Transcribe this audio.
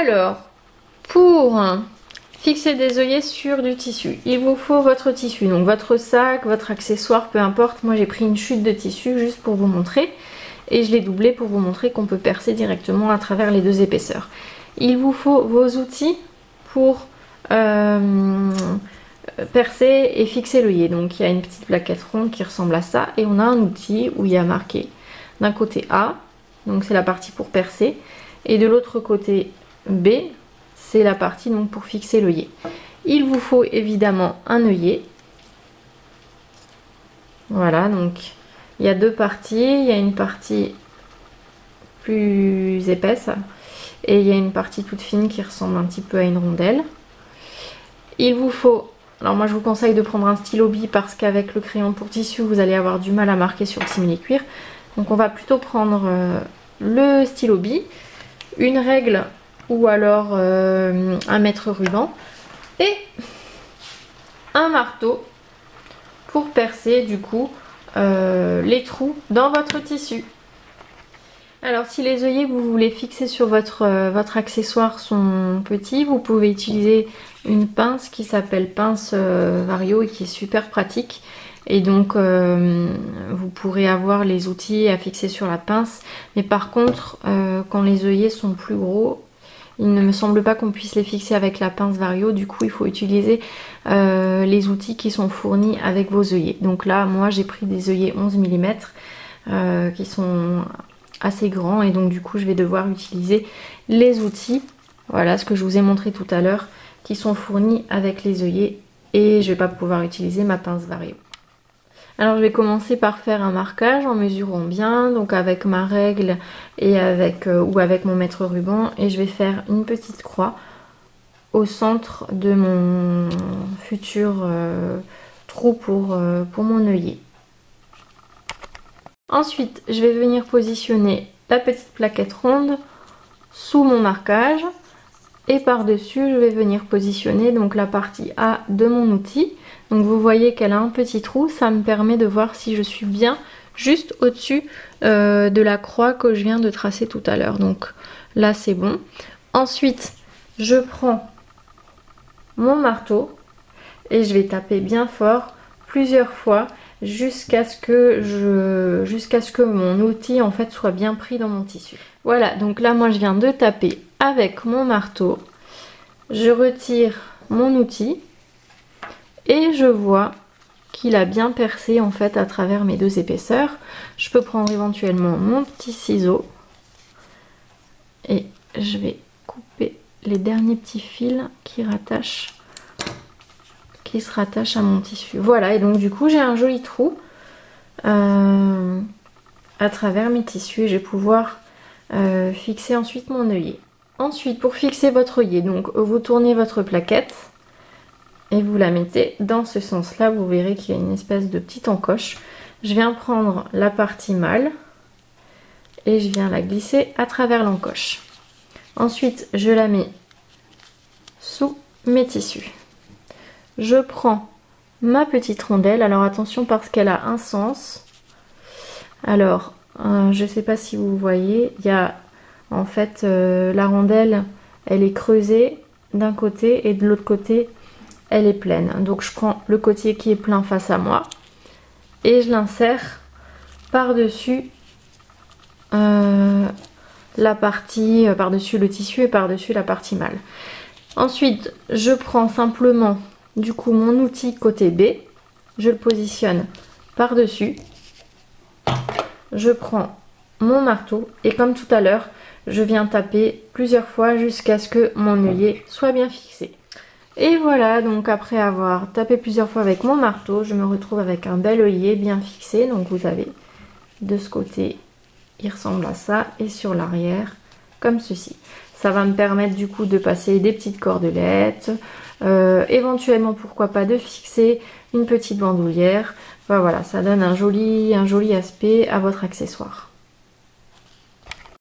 Alors, pour fixer des œillets sur du tissu, il vous faut votre tissu, donc votre sac, votre accessoire, peu importe. Moi j'ai pris une chute de tissu juste pour vous montrer et je l'ai doublé pour vous montrer qu'on peut percer directement à travers les deux épaisseurs. Il vous faut vos outils pour percer et fixer l'œillet. Donc il y a une petite plaquette ronde qui ressemble à ça et on a un outil où il y a marqué d'un côté A, donc c'est la partie pour percer, et de l'autre côté B, c'est la partie donc pour fixer l'œillet. Il vous faut évidemment un œillet. Voilà, donc il y a deux parties. Il y a une partie plus épaisse et il y a une partie toute fine qui ressemble un petit peu à une rondelle. Il vous faut, alors moi je vous conseille de prendre un stylo bille parce qu'avec le crayon pour tissu vous allez avoir du mal à marquer sur le simili-cuir. Donc on va plutôt prendre le stylo bille, une règle ou alors un mètre ruban et un marteau pour percer du coup les trous dans votre tissu. Alors si les œillets que vous voulez fixer sur votre accessoire sont petits, vous pouvez utiliser une pince qui s'appelle pince Vario et qui est super pratique. Et donc vous pourrez avoir les outils à fixer sur la pince. Mais par contre quand les œillets sont plus gros, il ne me semble pas qu'on puisse les fixer avec la pince Vario. Du coup il faut utiliser les outils qui sont fournis avec vos œillets. Donc là moi j'ai pris des œillets 11 mm qui sont assez grands. Et donc du coup je vais devoir utiliser les outils. Voilà ce que je vous ai montré tout à l'heure qui sont fournis avec les œillets. Et je ne vais pas pouvoir utiliser ma pince Vario. Alors je vais commencer par faire un marquage en mesurant bien, donc avec ma règle et avec mon mètre ruban, et je vais faire une petite croix au centre de mon futur trou pour mon œillet. Ensuite je vais venir positionner la petite plaquette ronde sous mon marquage et par dessus je vais venir positionner donc la partie A de mon outil. Donc vous voyez qu'elle a un petit trou, ça me permet de voir si je suis bien juste au-dessus de la croix que je viens de tracer tout à l'heure. Donc là c'est bon. Ensuite je prends mon marteau et je vais taper bien fort plusieurs fois jusqu'à ce que mon outil en fait soit bien pris dans mon tissu. Voilà, donc là moi je viens de taper avec mon marteau, je retire mon outil et je vois qu'il a bien percé en fait à travers mes deux épaisseurs. Je peux prendre éventuellement mon petit ciseau et je vais couper les derniers petits fils qui se rattachent à mon tissu. Voilà, et donc du coup j'ai un joli trou à travers mes tissus et je vais pouvoir fixer ensuite mon œillet. Ensuite pour fixer votre œillet, donc vous tournez votre plaquette et vous la mettez dans ce sens là, vous verrez qu'il y a une espèce de petite encoche. Je viens prendre la partie mâle et je viens la glisser à travers l'encoche. Ensuite je la mets sous mes tissus. Je prends ma petite rondelle, alors attention parce qu'elle a un sens. Alors je ne sais pas si vous voyez, il y a en fait la rondelle elle est creusée d'un côté et de l'autre côté elle est pleine. Donc je prends le côté qui est plein face à moi et je l'insère par-dessus la partie, par-dessus le tissu et par-dessus la partie mâle. Ensuite je prends simplement du coup mon outil côté B, je le positionne par-dessus, je prends mon marteau et comme tout à l'heure je viens taper plusieurs fois jusqu'à ce que mon œillet soit bien fixé. Et voilà, donc après avoir tapé plusieurs fois avec mon marteau, je me retrouve avec un bel œillet bien fixé. Donc vous avez de ce côté, il ressemble à ça, et sur l'arrière, comme ceci. Ça va me permettre du coup de passer des petites cordelettes, éventuellement pourquoi pas de fixer une petite bandoulière. Enfin, voilà, ça donne un joli aspect à votre accessoire.